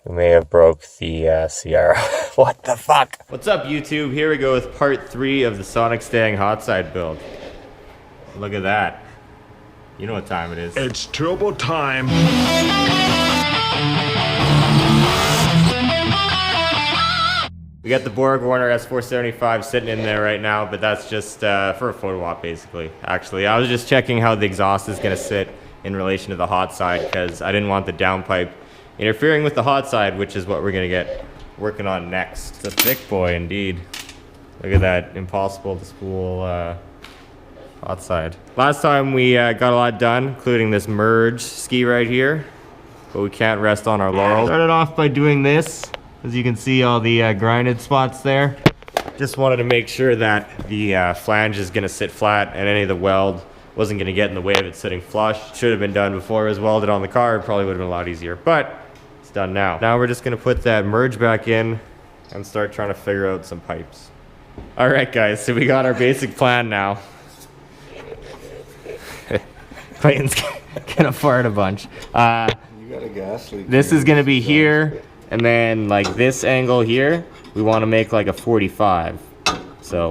We may have broke the Sierra. What the fuck? What's up, YouTube? Here we go with part 3 of the Sonicstang Hotside build. Look at that. You know what time it is. It's turbo time. We got the Borg Warner S475 sitting in there right now, but that's just for a photo op, basically. Actually, I was just checking how the exhaust is going to sit in relation to the hot side, because I didn't want the downpipe interfering with the hot side, which is what we're going to get working on next. It's a thick boy indeed. Look at that, impossible to spool hot side. Last time we got a lot done, including this merge ski right here, but we can't rest on our laurels. Started off by doing this. As you can see, all the grinded spots there. Just wanted to make sure that the flange is going to sit flat and any of the weld wasn't going to get in the way of it sitting flush. Should have been done before it was welded on the car. It probably would have been a lot easier, but it's done now. Now we're just going to put that merge back in and start trying to figure out some pipes. All right, guys, so we got our basic plan now. Clayton's gonna fart a bunch. You got a gas leak. This is gonna be here, and then like this angle here, we want to make like a 45. So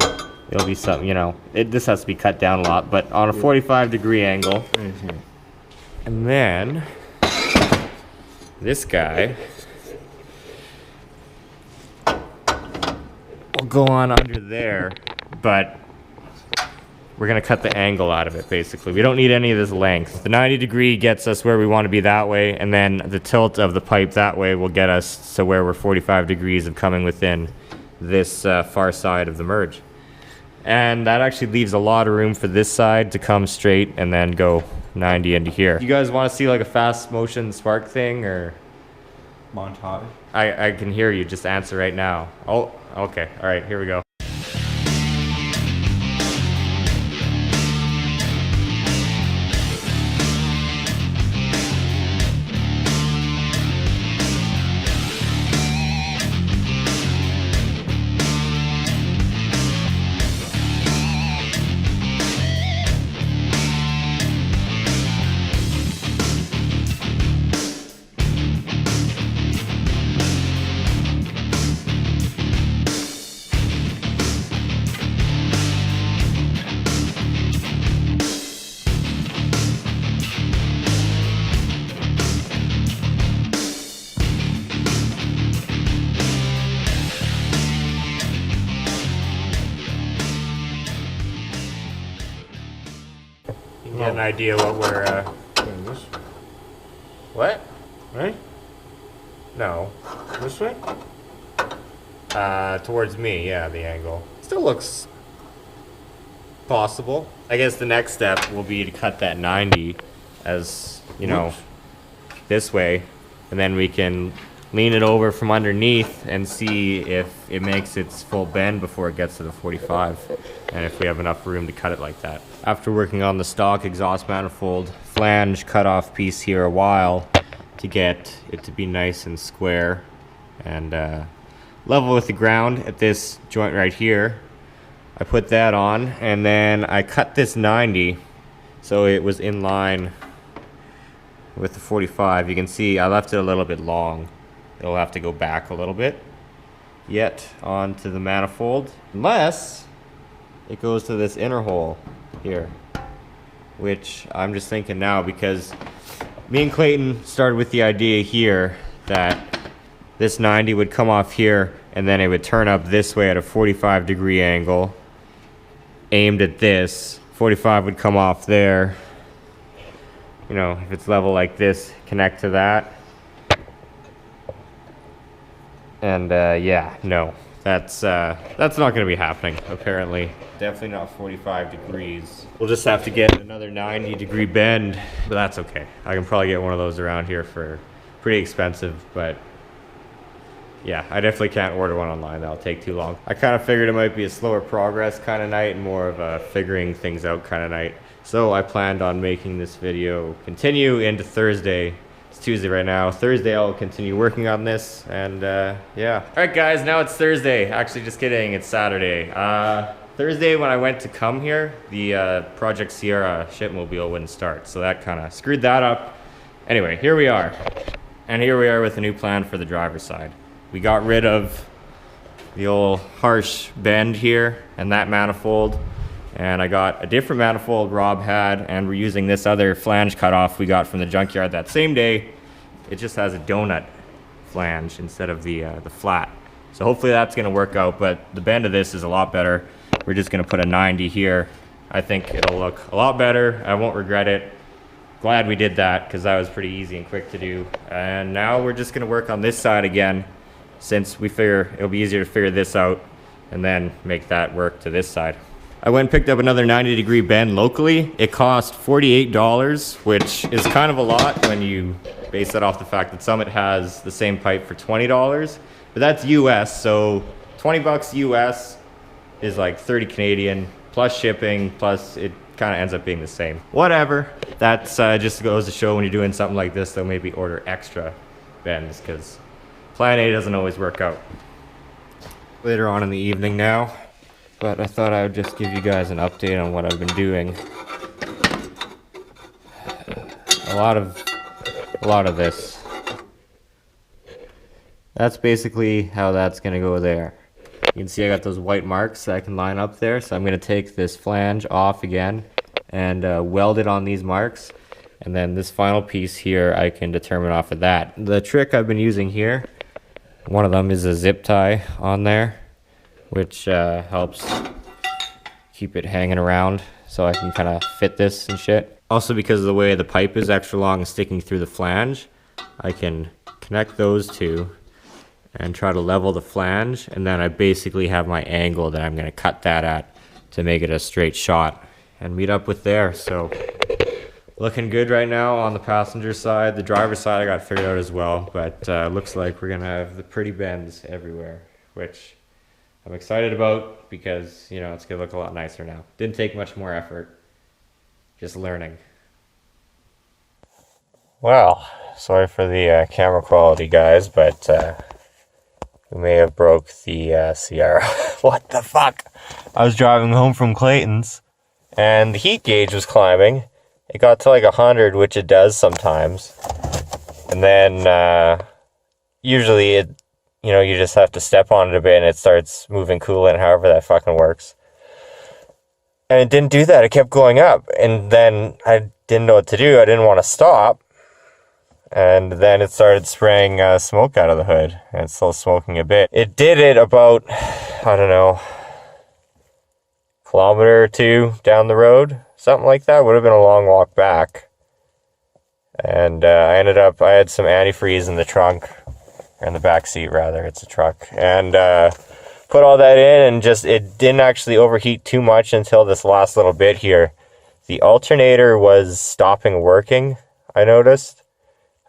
it'll be something, you know. This has to be cut down a lot, but on a 45-degree angle. Mm-hmm. And then this guy will go on under there, but we're gonna cut the angle out of it, basically. We don't need any of this length. The 90-degree gets us where we want to be that way, and then the tilt of the pipe that way will get us to where we're 45 degrees of coming within this far side of the merge. And that actually leaves a lot of room for this side to come straight and then go 90 into here. You guys want to see like a fast motion spark thing, or? Montage. I can hear you, just answer right now. Oh, okay, all right, here we go. Get an idea what we're This what? right? No. This way? Towards me, yeah, the angle. Still looks possible. I guess the next step will be to cut that 90 as, you know, this way, and then we can lean it over from underneath and see if it makes its full bend before it gets to the 45, and if we have enough room to cut it like that. After working on the stock exhaust manifold flange cutoff piece here a while to get it to be nice and square and level with the ground at this joint right here, I put that on, and then I cut this 90 so it was in line with the 45. You can see I left it a little bit long. It'll have to go back a little bit yet onto the manifold, unless it goes to this inner hole here, which I'm just thinking now, because me and Clayton started with the idea here that this 90 would come off here and then it would turn up this way at a 45-degree angle aimed at this. 45 would come off there, you know, if it's level like this, connect to that. And yeah, no, that's not going to be happening, apparently. Definitely not 45 degrees. We'll just have to get another 90-degree bend, but that's okay. I can probably get one of those around here for pretty expensive, but yeah, I definitely can't order one online. That'll take too long. I kind of figured it might be a slower progress kind of night and more of a figuring things out kind of night. So I planned on making this video continue into Thursday. It's Tuesday right now. Thursday I'll continue working on this, and yeah. All right, guys, now it's Thursday. Actually, just kidding, it's Saturday. Thursday when I went to come here, the Project Sierra shipmobile wouldn't start, so that kind of screwed that up. Anyway, here we are. And here we are with a new plan for the driver's side. We got rid of the old harsh bend here and that manifold. And I got a different manifold Rob had, and we're using this other flange cutoff we got from the junkyard that same day. It just has a donut flange instead of the flat. So hopefully that's gonna work out, but the bend of this is a lot better. We're just gonna put a 90 here. I think it'll look a lot better. I won't regret it. Glad we did that, because that was pretty easy and quick to do. And now we're just gonna work on this side again, since we figure it'll be easier to figure this out and then make that work to this side. I went and picked up another 90-degree bend locally. It cost $48, which is kind of a lot when you base that off the fact that Summit has the same pipe for $20. But that's US, so 20 bucks US is like 30 Canadian, plus shipping, plus it kind of ends up being the same. Whatever, that's just goes to show when you're doing something like this, they'll maybe order extra bends, because plan A doesn't always work out. Later on in the evening now, but I thought I would just give you guys an update on what I've been doing. A lot of this. That's basically how that's gonna go there. You can see I got those white marks that I can line up there, so I'm gonna take this flange off again and weld it on these marks, and then this final piece here I can determine off of that. The trick I've been using here, one of them is a zip tie on there, which helps keep it hanging around so I can kind of fit this and shit. Also, because of the way the pipe is extra long and sticking through the flange, I can connect those two and try to level the flange, and then I basically have my angle that I'm going to cut that at to make it a straight shot and meet up with there. So looking good right now on the passenger side. The driver's side I got figured out as well, but looks like we're going to have the pretty bends everywhere, which I'm excited about, because, you know, it's gonna look a lot nicer now. Didn't take much more effort, just learning. Well, sorry for the camera quality, guys, but we may have broke the Sirrra. What the fuck? I was driving home from Clayton's, and the heat gauge was climbing. It got to like 100, which it does sometimes. And then usually it, you know, you just have to step on it a bit and it starts moving coolant, however that fucking works. And it didn't do that. It kept going up. And then I didn't know what to do. I didn't want to stop. And then it started spraying smoke out of the hood. And it's still smoking a bit. It did it about, I don't know, kilometer or two down the road. Something like that. Would have been a long walk back. And I had some antifreeze in the trunk. Or in the back seat, rather. It's a truck. And put all that in, and just, it didn't actually overheat too much until this last little bit here. The alternator was stopping working, I noticed,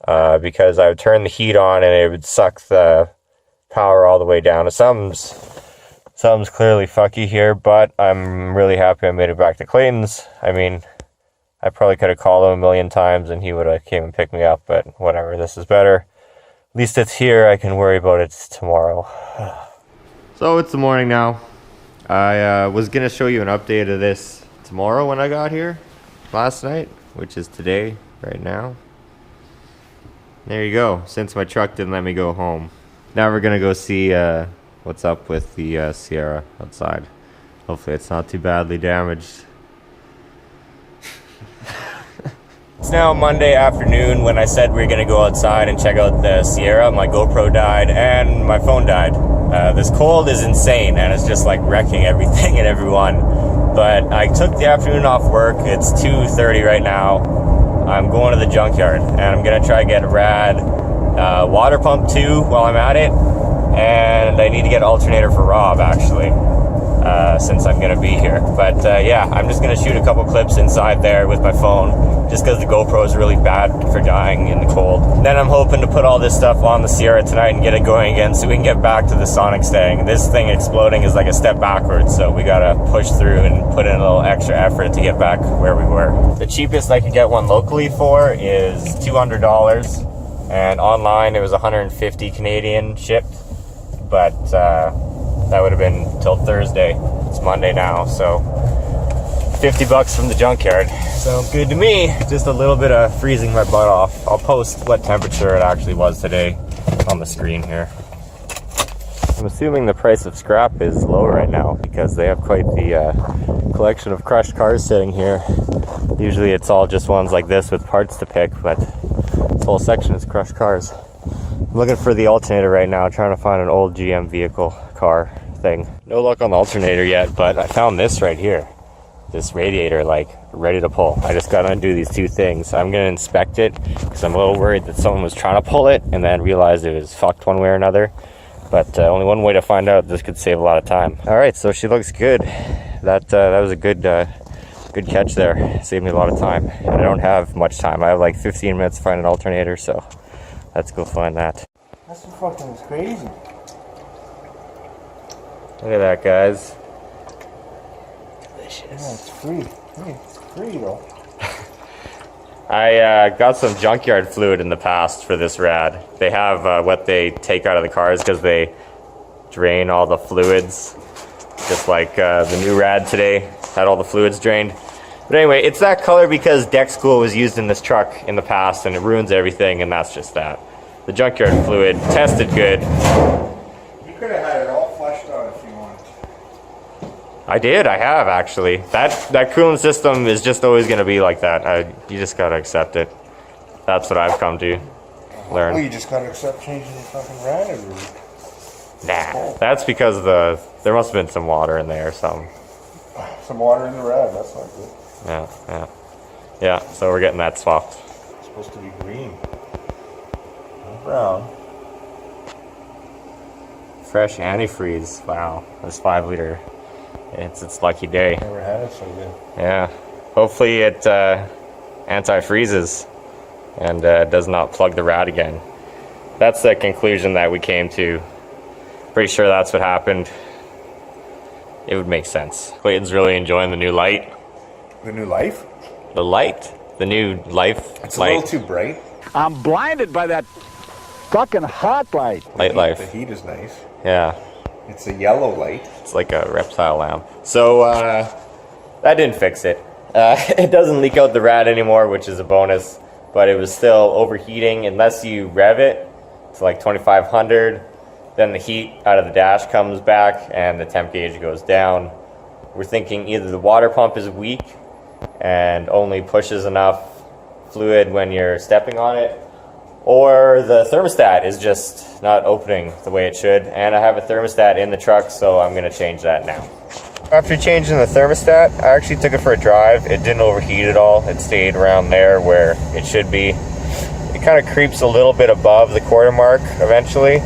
because I would turn the heat on and it would suck the power all the way down. Something's clearly fucky here, but I'm really happy I made it back to Clayton's. I mean, I probably could have called him a million times and he would have came and picked me up, but whatever, this is better. At least it's here. I can worry about it tomorrow. So it's the morning now. I was gonna show you an update of this tomorrow when I got here last night, which is today, right now. There you go, since my truck didn't let me go home. Now we're gonna go see what's up with the Sirrra outside. Hopefully it's not too badly damaged. It's now Monday afternoon. When I said we were going to go outside and check out the Sirrra, my GoPro died and my phone died. This cold is insane and it's just like wrecking everything and everyone. But I took the afternoon off work. It's 2:30 right now. I'm going to the junkyard and I'm going to try to get a rad water pump too while I'm at it. And I need to get an alternator for Rob, actually, since I'm going to be here. But yeah, I'm just going to shoot a couple clips inside there with my phone, just because the GoPro is really bad for dying in the cold. Then I'm hoping to put all this stuff on the Sirrra tonight and get it going again so we can get back to the Sonicstang. This thing exploding is like a step backwards, so we got to push through and put in a little extra effort to get back where we were. The cheapest I could get one locally for is $200, and online it was 150 Canadian shipped, but that would have been till Thursday. It's Monday now, so $50 from the junkyard. Sounds good to me. Just a little bit of freezing my butt off. I'll post what temperature it actually was today on the screen here. I'm assuming the price of scrap is low right now because they have quite the collection of crushed cars sitting here. Usually it's all just ones like this with parts to pick, but this whole section is crushed cars. I'm looking for the alternator right now, trying to find an old GM vehicle car thing. No luck on the alternator yet, but I found this right here. This radiator, like, ready to pull. I just gotta undo these two things. I'm gonna inspect it because I'm a little worried that someone was trying to pull it and then realized it was fucked one way or another. But only one way to find out. This could save a lot of time. All right, so she looks good. That was a good catch there. Saved me a lot of time. And I don't have much time. I have like 15 minutes to find an alternator, so let's go find that. That's fucking crazy. Look at that, guys. Yeah, it's free. Hey, it's free though. I got some junkyard fluid in the past for this rad. They have what they take out of the cars because they drain all the fluids. Just like the new rad today had all the fluids drained. But anyway, it's that color because deck school was used in this truck in the past and it ruins everything, and that's just that. The junkyard fluid tested good. You could have had it all flushed out if you wanted. I did, I have actually. That coolant system is just always going to be like that. You just got to accept it. That's what I've come to learn. Well, you just gotta accept changing the fucking rad every week. Nah, that's because there must have been some water in there or something. Some water in the rad, that's not good. Yeah, so we're getting that swapped. It's supposed to be green. Not brown. Fresh antifreeze. Wow, that's 5 liter. It's its lucky day. Never had it so good. Yeah, hopefully it anti-freezes and does not plug the rad again. That's the conclusion that we came to. Pretty sure that's what happened. It would make sense. Clayton's really enjoying the new light. The new life? The light. The new life. It's light. a little too bright. I'm blinded by that fucking hot light. Light life. The heat is nice. Yeah. It's a yellow light. It's like a reptile lamp. So that didn't fix it. It doesn't leak out the rad anymore, which is a bonus, but it was still overheating unless you rev it to like 2500. Then the heat out of the dash comes back and the temp gauge goes down. We're thinking either the water pump is weak and only pushes enough fluid when you're stepping on it, or the thermostat is just not opening the way it should. And I have a thermostat in the truck, so I'm gonna change that now. After changing the thermostat, I actually took it for a drive. It didn't overheat at all. It stayed around there where it should be. It kind of creeps a little bit above the quarter mark eventually,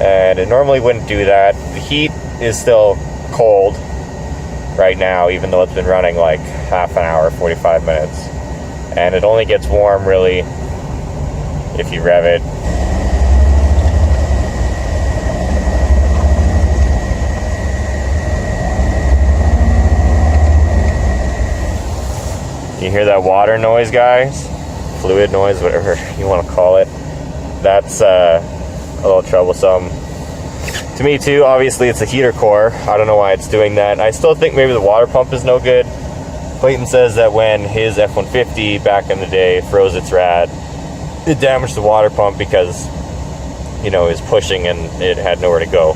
and it normally wouldn't do that. The heat is still cold right now, even though it's been running like half an hour, 45 minutes. And it only gets warm really if you rev it. You hear that water noise, guys? Fluid noise, whatever you want to call it. That's a little troublesome. To me too, obviously it's a heater core. I don't know why it's doing that. I still think maybe the water pump is no good. Clayton says that when his F-150 back in the day froze its rad, it damaged the water pump because, you know, it was pushing and it had nowhere to go.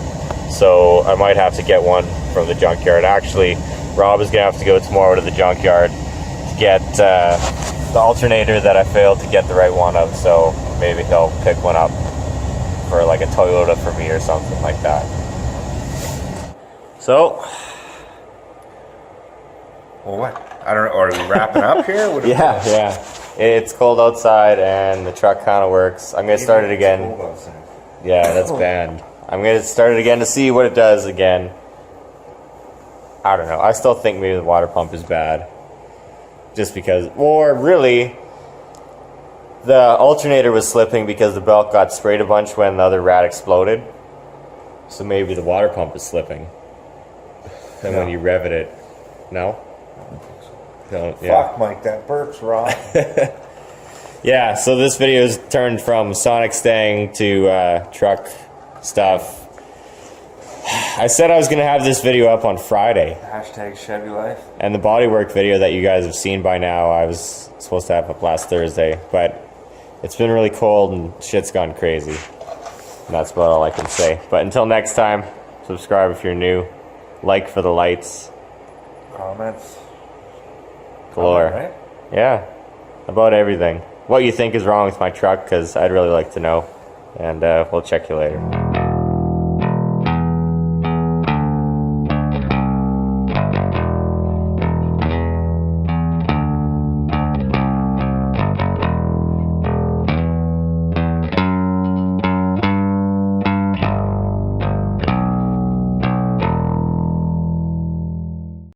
So I might have to get one from the junkyard. Actually, Rob is gonna have to go tomorrow to the junkyard to get the alternator that I failed to get the right one of. So maybe he'll pick one up for like a Toyota for me or something like that. So, Well, what? I don't know. Are we wrapping up here? What yeah. It's cold outside and the truck kind of works. I'm gonna start it again. Yeah, that's banned. I'm gonna start it again to see what it does again. I don't know. I still think maybe the water pump is bad. Just because, or really, the alternator was slipping because the belt got sprayed a bunch when the other rad exploded. So maybe the water pump is slipping. And when you rev it, no? Don't, yeah. Fuck, Mike, that burp's wrong. Yeah, so this video is turned from Sonicstang to truck stuff. I said I was going to have this video up on Friday. Hashtag Chevy life. And the bodywork video that you guys have seen by now, I was supposed to have up last Thursday. But it's been really cold and shit's gone crazy. And that's about all I can say. But until next time, subscribe if you're new. Like for the lights. Comments. Galore. Right? Yeah. About everything. What you think is wrong with my truck, because I'd really like to know. And we'll check you later.